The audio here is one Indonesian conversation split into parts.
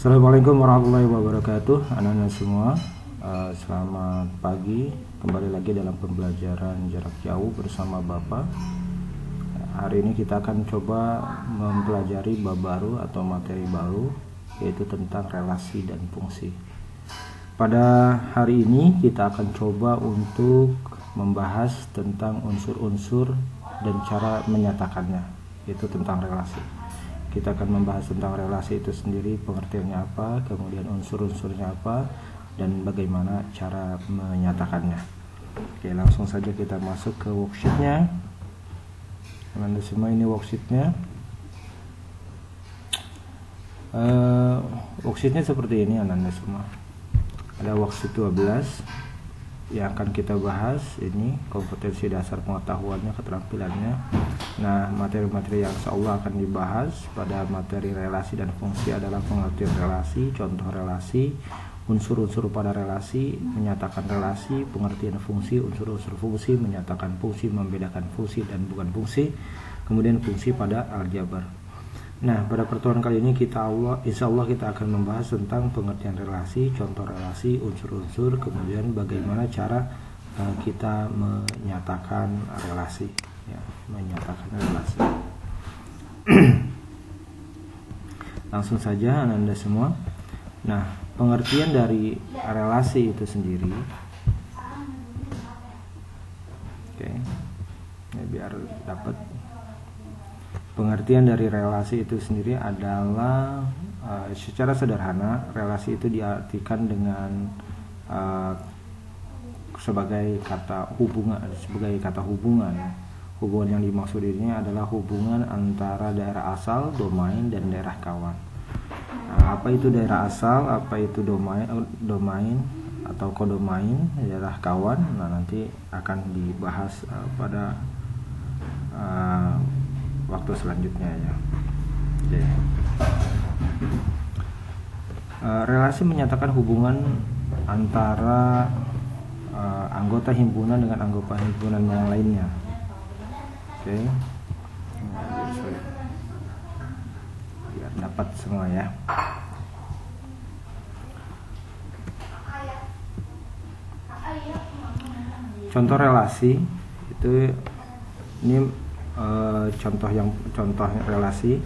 Assalamualaikum warahmatullahi wabarakatuh, anak-anak semua. Selamat pagi, kembali lagi dalam pembelajaran jarak jauh bersama Bapak. Hari ini kita akan coba mempelajari bab baru atau materi baru, yaitu tentang relasi dan fungsi. Pada hari ini kita akan coba untuk membahas tentang unsur-unsur dan cara menyatakannya, yaitu tentang relasi. Kita akan membahas tentang relasi itu sendiri, pengertiannya apa, kemudian unsur-unsurnya apa, dan bagaimana cara menyatakannya. Oke, langsung saja kita masuk ke worksheetnya. Anda semua, ini worksheetnya. Worksheetnya seperti ini, Anda semua. Ada worksheet 12 yang akan kita bahas. Ini kompetensi dasar pengetahuannya, keterampilannya. Nah, materi-materi yang insyaallah akan dibahas pada materi relasi dan fungsi adalah pengertian relasi, contoh relasi, unsur-unsur pada relasi, menyatakan relasi, pengertian fungsi, unsur-unsur fungsi, menyatakan fungsi, membedakan fungsi dan bukan fungsi, kemudian fungsi pada aljabar. Nah, pada pertemuan kali ini insyaallah kita akan membahas tentang pengertian relasi, contoh relasi, unsur-unsur, kemudian bagaimana cara kita menyatakan relasi, ya, menyatakan relasi. Langsung saja Anda semua. Nah, pengertian dari relasi itu sendiri, oke, ya, biar dapat. Pengertian dari relasi itu sendiri adalah secara sederhana, relasi itu diartikan dengan sebagai kata hubungan. Hubungan yang dimaksud ini adalah hubungan antara daerah asal, domain, dan daerah kawan. Apa itu daerah asal, apa itu domain atau kodomain, daerah kawan. Nah, nanti akan dibahas pada waktu selanjutnya, ya. Oke. Relasi menyatakan hubungan antara anggota himpunan dengan anggota himpunan yang lainnya. Oke. Biar dapat semua, ya. Contoh relasi itu, ini contoh relasi.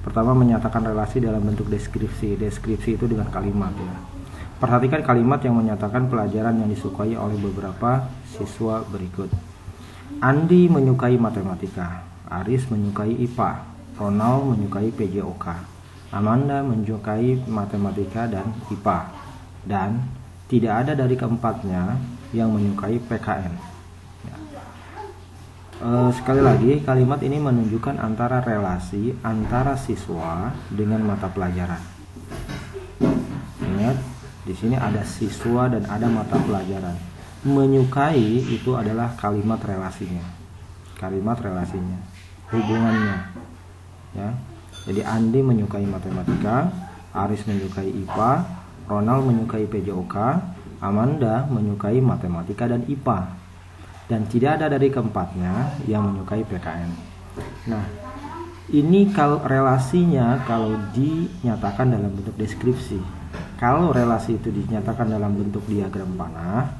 Pertama, menyatakan relasi dalam bentuk deskripsi. Deskripsi itu dengan kalimat, ya. Perhatikan kalimat yang menyatakan pelajaran yang disukai oleh beberapa siswa berikut. Andi menyukai matematika, Aris menyukai IPA, Ronald menyukai PJOK, Amanda menyukai matematika dan IPA, dan tidak ada dari keempatnya yang menyukai PKN. Sekali lagi, kalimat ini menunjukkan antara relasi antara siswa dengan mata pelajaran. Ingat, di sini ada siswa dan ada mata pelajaran. Menyukai itu adalah kalimat relasinya, hubungannya, ya. Jadi Andi menyukai matematika, Aris menyukai IPA, Ronald menyukai PJOK, Amanda menyukai matematika dan IPA. Dan tidak ada dari keempatnya yang menyukai PKN. Nah, ini kalau relasinya kalau dinyatakan dalam bentuk deskripsi. Kalau relasi itu dinyatakan dalam bentuk diagram panah,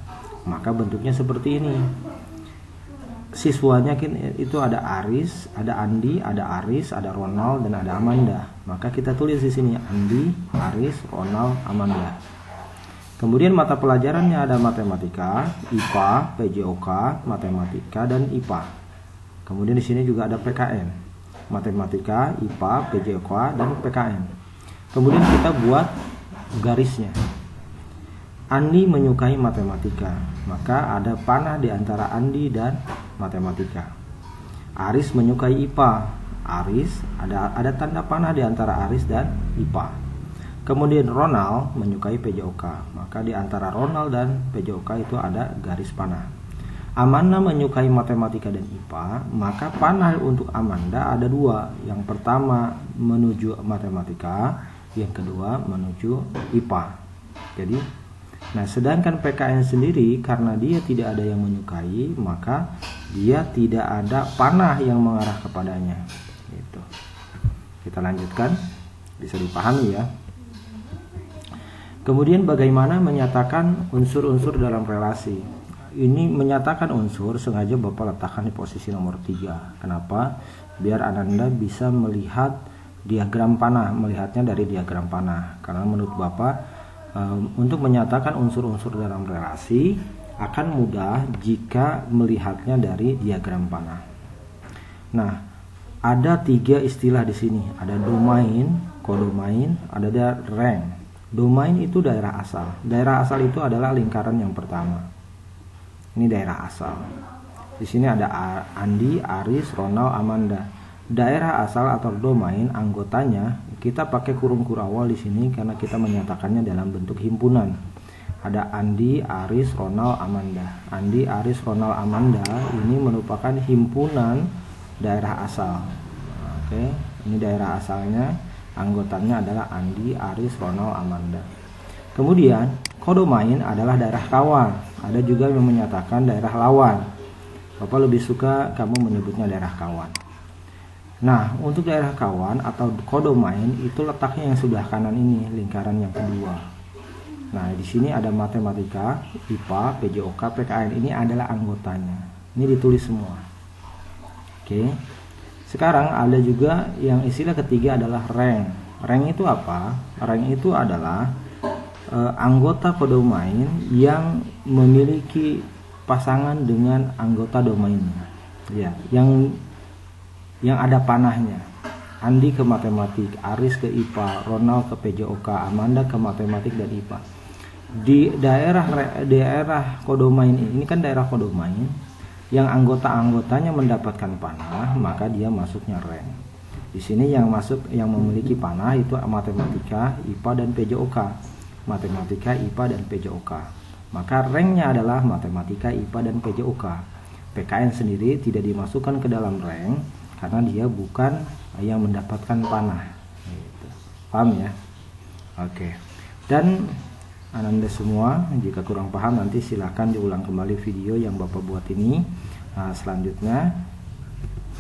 maka bentuknya seperti ini. Siswanya itu ada Aris, ada Andi, ada Aris, ada Ronald, dan ada Amanda. Maka kita tulis di sini Andi, Aris, Ronald, Amanda. Kemudian mata pelajarannya ada matematika, IPA, PJOK, matematika, dan IPA. Kemudian di sini juga ada PKN, matematika, IPA, PJOK, dan PKN. Kemudian kita buat garisnya. Andi menyukai matematika, maka ada panah di antara Andi dan matematika. Aris menyukai IPA, Aris ada tanda panah di antara Aris dan IPA. Kemudian Ronald menyukai PJOK, maka di antara Ronald dan PJOK itu ada garis panah. Amanda menyukai matematika dan IPA, maka panah untuk Amanda ada dua. Yang pertama menuju matematika, yang kedua menuju IPA. Jadi, nah, sedangkan PKN sendiri karena dia tidak ada yang menyukai, maka dia tidak ada panah yang mengarah kepadanya. Gitu. Kita lanjutkan, bisa dipahami, ya. Kemudian bagaimana menyatakan unsur-unsur dalam relasi? Ini menyatakan unsur sengaja Bapak letakkan di posisi nomor 3. Kenapa? Biar Ananda bisa melihat diagram panah, melihatnya dari diagram panah. Karena menurut Bapak untuk menyatakan unsur-unsur dalam relasi akan mudah jika melihatnya dari diagram panah. Nah, ada 3 istilah di sini. Ada domain, kodomain, ada rank. Domain itu daerah asal. Daerah asal itu adalah lingkaran yang pertama. Ini daerah asal. Di sini ada Andi, Aris, Ronald, Amanda. Daerah asal atau domain anggotanya kita pakai kurung kurawal di sini karena kita menyatakannya dalam bentuk himpunan. Ada Andi, Aris, Ronald, Amanda. Andi, Aris, Ronald, Amanda ini merupakan himpunan daerah asal. Oke, ini daerah asalnya. Anggotanya adalah Andi, Aris, Ronald, Amanda. Kemudian kodomain adalah daerah kawan. Ada juga yang menyatakan daerah lawan. Bapak lebih suka kamu menyebutnya daerah kawan. Nah, untuk daerah kawan atau kodomain itu letaknya yang sebelah kanan ini, lingkaran yang kedua. Nah, di sini ada matematika, IPA, PJOK, PKN. Ini adalah anggotanya. Ini ditulis semua. Oke. Sekarang ada juga yang istilah ketiga adalah rank. Rank itu apa? Rank itu adalah anggota kodomain yang memiliki pasangan dengan anggota domainnya. Ya, yang ada panahnya. Andi ke matematik, Aris ke IPA, Ronald ke PJOK, Amanda ke matematik dan IPA. Di daerah kodomain ini kan daerah kodomain yang anggota-anggotanya mendapatkan panah, maka dia masuknya rank. Di sini yang masuk yang memiliki panah itu matematika, IPA dan PJOK. Matematika, IPA dan PJOK. Maka ranknya adalah matematika, IPA dan PJOK. PKN sendiri tidak dimasukkan ke dalam rank karena dia bukan yang mendapatkan panah. Gitu. Paham ya? Oke. Dan Ananda semua, jika kurang paham nanti silahkan diulang kembali video yang Bapak buat ini. Nah, selanjutnya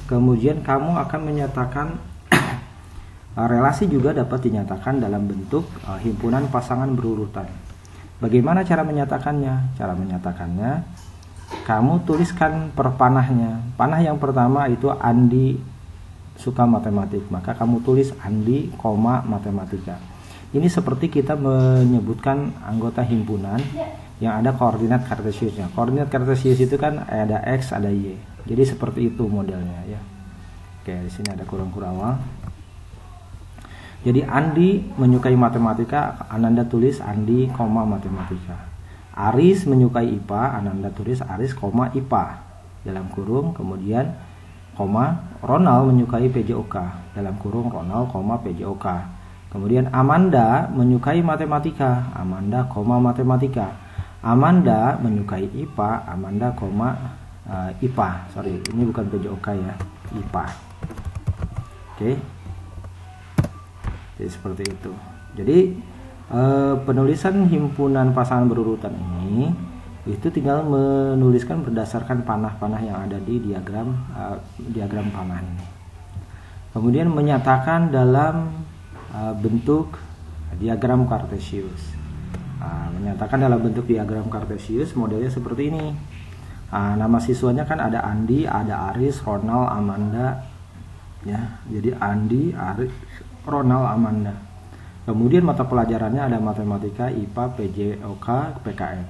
kemudian kamu akan menyatakan relasi juga dapat dinyatakan dalam bentuk himpunan pasangan berurutan. Bagaimana cara menyatakannya? Cara menyatakannya kamu tuliskan per panahnya. Panah yang pertama itu Andi suka matematik, maka kamu tulis Andi, matematika. Ini seperti kita menyebutkan anggota himpunan yang ada koordinat kartesiusnya. Koordinat kartesius itu kan ada X, ada Y. Jadi seperti itu modelnya ya. Oke, di sini ada kurung kurawal. Jadi Andi menyukai matematika, Ananda tulis Andi, matematika. Aris menyukai IPA, Ananda tulis Aris, IPA dalam kurung, kemudian Ronald menyukai PJOK dalam kurung Ronald, PJOK. Kemudian Amanda menyukai matematika, Amanda, matematika. Amanda menyukai IPA, Amanda, IPA. Sorry, ini bukan PJOK ya, IPA. Oke. Jadi seperti itu. Jadi penulisan himpunan pasangan berurutan ini itu tinggal menuliskan berdasarkan panah-panah yang ada di diagram panah ini. Kemudian menyatakan dalam bentuk diagram kartesius. Menyatakan dalam bentuk diagram kartesius modelnya seperti ini. Nama siswanya kan ada Andi, ada Aris, Ronald, Amanda ya. Jadi Andi, Aris, Ronald, Amanda. Kemudian mata pelajarannya ada matematika, IPA, PJOK, PKN.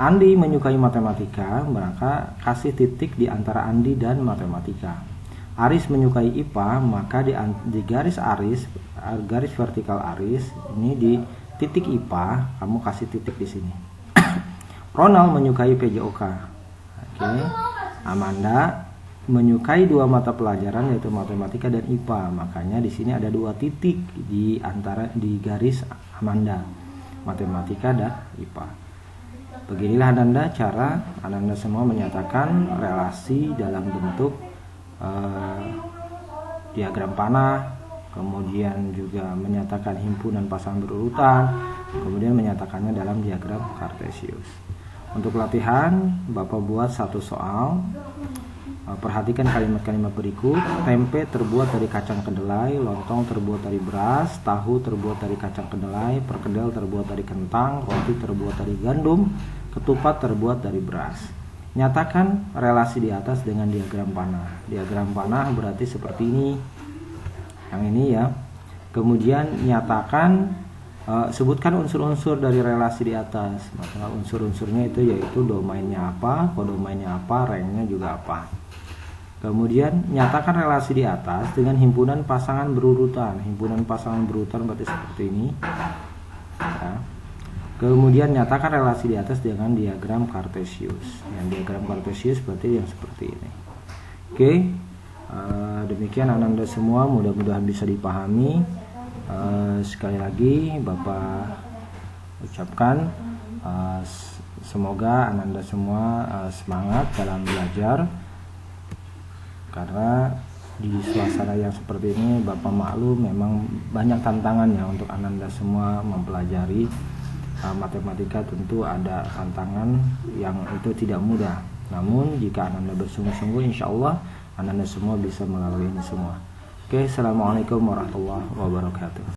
Andi menyukai matematika, maka kasih titik di antara Andi dan matematika. Aris menyukai IPA, maka di garis Aris, garis vertikal Aris ini di titik IPA, kamu kasih titik di sini. Ronald menyukai PJOK. Oke. Amanda menyukai dua mata pelajaran yaitu matematika dan IPA, makanya di sini ada dua titik di garis Amanda, matematika dan IPA. Beginilah cara Ananda semua menyatakan relasi dalam bentuk diagram panah, kemudian juga menyatakan himpunan pasangan berurutan, kemudian menyatakannya dalam diagram kartesius. Untuk latihan, Bapak buat satu soal. Perhatikan kalimat-kalimat berikut. Tempe terbuat dari kacang kedelai, lontong terbuat dari beras, tahu terbuat dari kacang kedelai, perkedel terbuat dari kentang, roti terbuat dari gandum, ketupat terbuat dari beras. Nyatakan relasi di atas dengan diagram panah. Diagram panah berarti seperti ini. Yang ini ya. Kemudian nyatakan, sebutkan unsur-unsur dari relasi di atas. Maka unsur-unsurnya itu yaitu domainnya apa, kodomainnya apa, rangnya juga apa. Kemudian nyatakan relasi di atas dengan himpunan pasangan berurutan. Himpunan pasangan berurutan berarti seperti ini ya. Kemudian nyatakan relasi di atas dengan diagram Kartesius. Yang diagram Kartesius berarti yang seperti ini. Oke, demikian Ananda semua, mudah-mudahan bisa dipahami. Sekali lagi Bapak ucapkan semoga Ananda semua semangat dalam belajar, karena di suasana yang seperti ini Bapak maklum memang banyak tantangannya untuk Ananda semua mempelajari matematika. Tentu ada tantangan yang itu tidak mudah, namun jika Ananda bersungguh-sungguh, insya Allah Ananda semua bisa melalui ini semua. Oke, assalamualaikum warahmatullahi wabarakatuh.